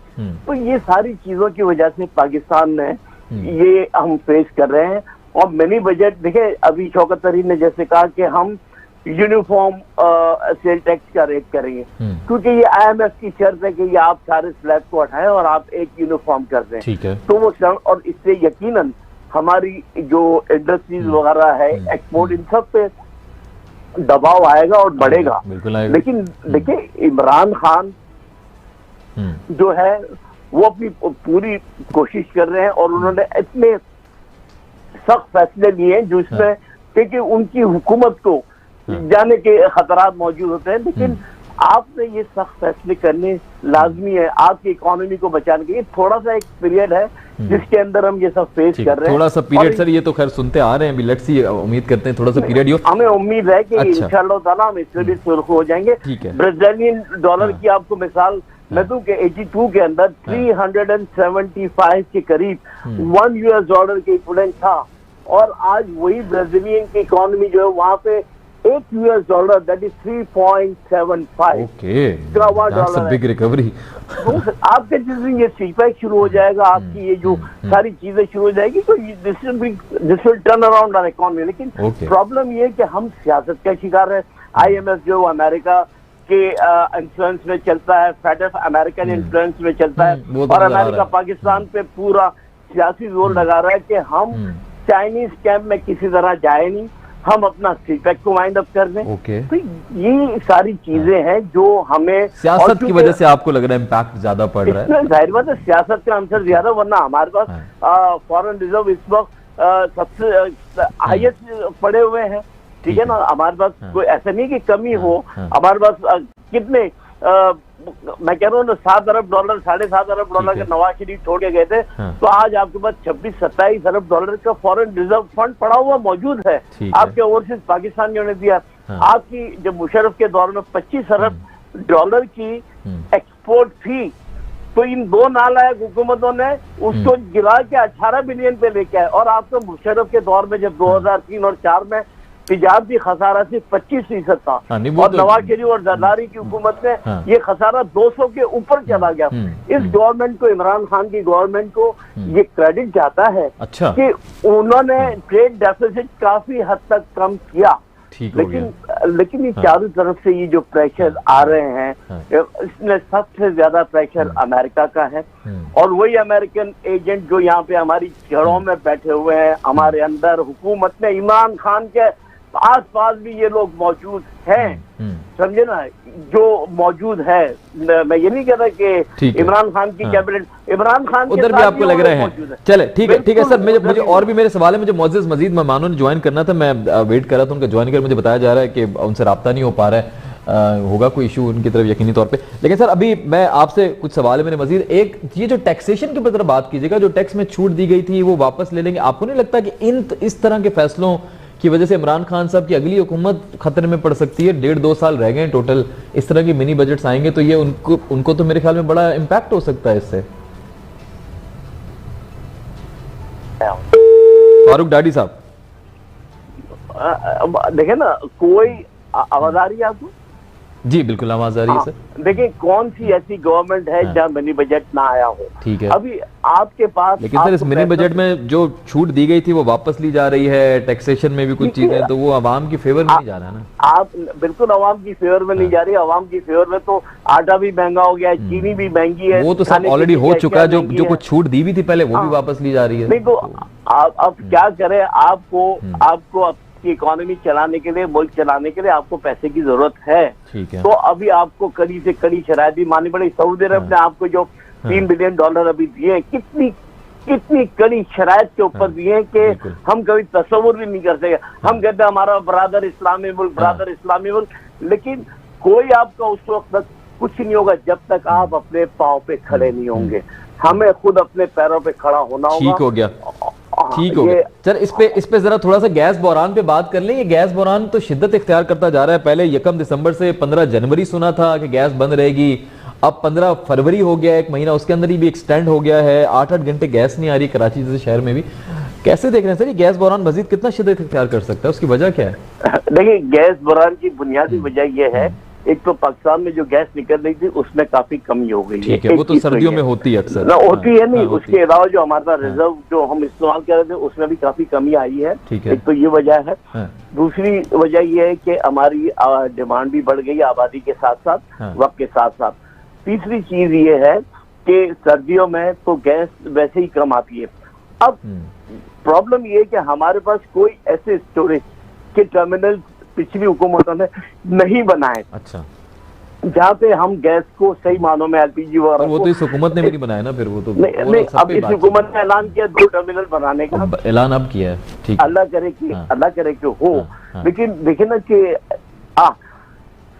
तो ये सारी चीजों की वजह से पाकिस्तान में ये हम फेस कर रहे हैं। और मिनी बजट देखे, अभी शौकत तरीन ने जैसे कहा कि हम यूनिफॉर्म सेल टैक्स का रेट करेंगे, क्योंकि ये IMF की शर्त है कि ये आप सारे स्लैब को हटाएं और आप एक यूनिफॉर्म कर दें। ठीक है। तो वो और इससे यकीनन हमारी जो इंडस्ट्रीज वगैरह है, एक्सपोर्ट, इन सब पे दबाव आएगा और बढ़ेगा। लेकिन देखिए, इमरान खान जो है वो अपनी पूरी कोशिश कर रहे हैं और उन्होंने इतने सख्त फैसले लिए हैं जो इसमें, क्योंकि उनकी हुकूमत को जाने के खतरात मौजूद होते हैं, लेकिन आपने ये सख्त फैसले करने लाजमी है आपकी इकोनॉमी को बचाने के लिए। थोड़ा सा एक पीरियड है जिसके अंदर हम ये सब फेस कर रहे हैं। थोड़ा सा पीरियड सर, ये तो खैर सुनते आ रहे हैं, लेट्स सी, उम्मीद करते हैं थोड़ा सा पीरियड हो। हमें उम्मीद है कि इंशाअल्लाह ताला हम इससे भी सुर्ख हो जाएंगे। ब्राजीलियन डॉलर की आपको मिसाल मैं दूं कि 82 के अंदर 375 के करीब $1 के इक्विवेलेंट था, और आज वही ब्राजीलियन की इकोनॉमी जो है वहां पे $1 that is 3.75 that's a big recovery. आपके जिस दिन ये सीपैक शुरू हो जाएगा, आपकी ये जो सारी चीजें शुरू हो जाएगी, तो this will turn around our economy. लेकिन प्रॉब्लम ये है कि हम सियासत का शिकार है। IMF जो अमेरिका के इन्फ्लुएंस में चलता है, फेडरल अमेरिकन इन्फ्लुएंस में चलता है, और अमेरिका पाकिस्तान पे पूरा सियासी जोर लगा रहा है कि हम चाइनीज कैंप में किसी तरह जाए नहीं, हम अपना सीपैक को वाइंड अप कर दें। तो ये सारी चीजें हैं जो हमें सियासत की वजह से आपको लग रहा है इम्पैक्ट ज्यादा पड़ रहा है। जाहिर बात है सियासत का आंसर ज्यादा, वरना हमारे पास फॉरेन रिजर्व इस वक्त सबसे हाईएस्ट पड़े हुए हैं। ठीक है ना, हमारे पास कोई ऐसा नहीं कि कमी हो, हमारे पास कितने मैं कह रहा हूँ ना, $7 अरब, $7.5 अरब के नवाज शरीफ छोड़ के गए थे, तो आज आपके पास $26-27 अरब का फॉरेन रिजर्व फंड पड़ा हुआ मौजूद है। आपके ओवरसीज पाकिस्तानियों ने दिया। आपकी जब मुशर्रफ के दौर में $25 अरब की एक्सपोर्ट थी, तो इन दो नालायक हुकूमतों ने उसको गिरा के 18 बिलियन पे लेके आए। और आपको मुशर्रफ के दौर में जब 2003 और 4 में तिजारती खसारा सिर्फ 25% था, और नवाज शरीफ और जरदारी की हुकूमत में ये खसारा 200 के ऊपर चला गया। इस गवर्नमेंट को, इमरान खान की गवर्नमेंट को ये क्रेडिट जाता है कि उन्होंने ट्रेड डेफिसिट काफी हद तक कम किया। लेकिन ये चारों तरफ से ये जो प्रेशर आ रहे हैं, इसमें सबसे ज्यादा प्रेशर अमेरिका का है, और वही अमेरिकन एजेंट जो यहाँ पे हमारी जड़ों में बैठे हुए हैं, हमारे अंदर हुकूमत में इमरान खान के आस पास भी ये लोग मौजूद हैं। समझे ना, जो मौजूद है, मैं ये नहीं कह रहा कि इमरान खान की कैबिनेट, इमरान खान उधर भी आपको लग रहे हैं। चले ठीक है सर, मुझे और भी मेरे सवाल है, मुझे मौजूद मजीद मेहमानों ने ज्वाइन करना था, मैं वेट कर रहा था उनका ज्वाइन कर, मुझे बताया जा रहा है कि उनसे राब्ता नहीं हो पा रहा है, होगा कोई इशू उनकी तरफ यकीनी तौर पे। लेकिन सर अभी मैं आपसे कुछ सवाल है मेरे मजीद। एक, ये जो टैक्सेशन की तरफ बात कीजिएगा, जो टैक्स में छूट दी गई थी वो वापस ले लेंगे, आपको नहीं लगता कि इस तरह के फैसलों की वजह से इमरान खान साहब की अगली हुकूमत खतरे में पड़ सकती है? 1.5-2 साल रह गए टोटल, इस तरह के मिनी बजट्स आएंगे तो ये उनको तो मेरे ख्याल में बड़ा इम्पैक्ट हो सकता है इससे। फारूक डाडी साहब, देखे ना, कोई आवाज आ रही है आपको? जी बिल्कुल आवाज आ रही है सर। देखिए कौन सी ऐसी गवर्नमेंट है जहाँ मिनी बजट ना आया हो। ठीक है, अभी आपके पास, लेकिन सर इस मिनी बजट में जो छूट दी गई थी वो वापस ली जा रही है, टैक्सेशन में भी कुछ चीजें, तो वो आवाम की फेवर में नहीं जा रहा है ना। आप बिल्कुल आवाम की फेवर में नहीं जा रही। आवाम की फेवर में तो आटा भी महंगा हो गया है, चीनी भी महंगी है, वो तो सब ऑलरेडी हो चुका है। जो कुछ छूट दी हुई थी पहले वो भी वापस ली जा रही है। नहीं तो आप क्या करें, आपको की इकोनॉमी चलाने के लिए, मुल्क चलाने के लिए आपको पैसे की जरूरत है। ठीक है, तो अभी आपको कड़ी से कड़ी शराइत भी माननी पड़ेगी। सऊदी अरब ने आपको जो $3 बिलियन अभी दिए हैं, कितनी कड़ी शराइत के ऊपर दिए हैं कि हम कभी तस्वुर भी नहीं कर सके। हम कहते हैं हमारा ब्रादर इस्लामी मुल्क, ब्रादर इस्लामी मुल्क, लेकिन कोई आपका उस वक्त तक कुछ नहीं होगा जब तक आप अपने पाँव पे खड़े नहीं होंगे। हमें खुद अपने पैरों पे खड़ा होना होगा। ठीक हो गया, ठीक हो गया। सर इस पे जरा थोड़ा सा गैस बहरान पे बात कर लें। ये गैस बहरान तो शिद्दत इख्तियार करता जा रहा है। पहले 1 दिसंबर से 15 जनवरी सुना था कि गैस बंद रहेगी, अब 15 फरवरी हो गया, 1 महीना उसके अंदर ही भी एक्सटेंड हो गया है। 8-8 घंटे गैस नहीं आ रही कराची जैसे शहर में भी। कैसे देख रहे हैं सर ये गैस बहरान मजीद कितना शिद्दत इख्तियार कर सकता है, उसकी वजह क्या है? देखिए गैस बहरान की बुनियादी वजह यह है, एक तो पाकिस्तान में जो गैस निकल रही थी उसमें काफी कमी हो गई है। ठीक है, वो तो सर्दियों में होती है अक्सर। होती है नहीं, उसके अलावा जो हमारा रिजर्व जो हम इस्तेमाल कर रहे थे उसमें भी काफी कमी आई है। एक तो ये वजह है। दूसरी वजह ये है कि हमारी डिमांड भी बढ़ गई आबादी के साथ साथ, वक्त के साथ साथ। तीसरी चीज ये है कि सर्दियों में तो गैस वैसे ही कम आती है। अब प्रॉब्लम ये है कि हमारे पास कोई ऐसे स्टोरेज के टर्मिनल पिछली हुकूमतों ने नहीं बनाए। अच्छा, जहाँ पे हम गैस को सही मानों में एलपीजी वगैरह, वो तो इस हुकूमत ने भी नहीं बनाया ना। फिर वो तो नहीं, अब इस हुकूमत ने ऐलान किया 2 टर्मिनल बनाने का, ऐलान अब किया है। ठीक, अल्लाह करे कि हो। लेकिन देखे ना कि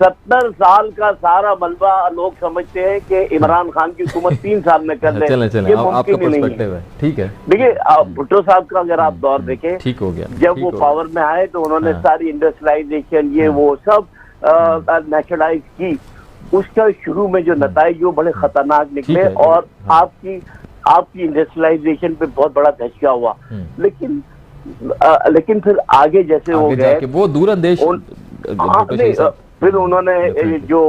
70 साल का सारा मलबा लोग समझते हैं कि इमरान खान की हुकूमत 3 साल में कर ले। चले आपका पर्सपेक्टिव है। ठीक है, देखिए भुट्टो साहब का अगर आप दौर देखें, ठीक हो गया, जब वो पावर में आए तो उन्होंने सारी इंडस्ट्रियलाइजेशन ये वो सब नेशनलाइज की। उसका शुरू में जो नताइज वो बड़े खतरनाक निकले और आपकी इंडस्ट्रियलाइजेशन पे बहुत बड़ा धचका हुआ। लेकिन फिर आगे जैसे हो गए वो दूरंदेश, फिर उन्होंने जो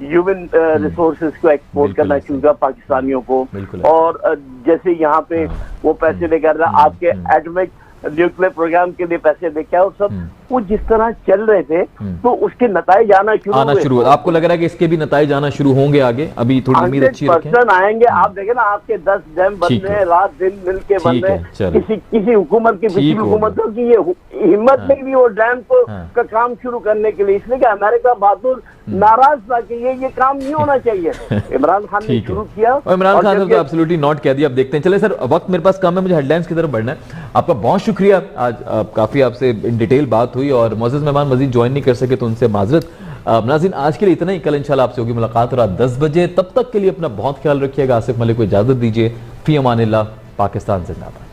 ह्यूमन रिसोर्सेज को एक्सपोर्ट करना शुरू किया पाकिस्तानियों को, और जैसे यहाँ पे वो पैसे लेकर आपके एटॉमिक न्यूक्लियर प्रोग्राम के लिए पैसे लेके और सब वो जिस तरह चल रहे थे तो उसके नताइज आना शुरू। आपको लग रहा है कि इसके भी नताइज आना शुरू होंगे आगे? अभी थोड़ी उम्मीद अच्छी रखें। आएंगे। आप देखें ना, आपके 10 डैम बन रहे हैं, रात दिन मिल के बन रहे हैं। किसी हुकूमत की, पिछली हुकूमतों की ये हिम्मत नहीं भी वो डैम को का काम शुरू करने के लिए, इसलिए कि अमेरिका बहादुर नाराज था कि ये काम नहीं होना चाहिए। इमरान खान ने शुरू किया, इमरान खान ने तो एब्सोल्युटली नॉट कह दिया। अब देखते हैं। चले सर, वक्त मेरे पास कम है, मुझे हेडलाइंस की तरफ बढ़ना है। आपका बहुत शुक्रिया, आज काफी आपसे इन डिटेल बात हुई और मौजूद मेहमान मजीद ज्वाइन नहीं कर सके तो उनसे माजरत। नाज़रीन आज के लिए इतना ही, कल इंशाल्लाह आपसे होगी मुलाकात रात 10 बजे। तब तक के लिए अपना बहुत ख्याल रखिएगा। आसिफ मलिक को इजाजत दीजिए। फी अमानिल्लाह। पाकिस्तान जिंदाबाद।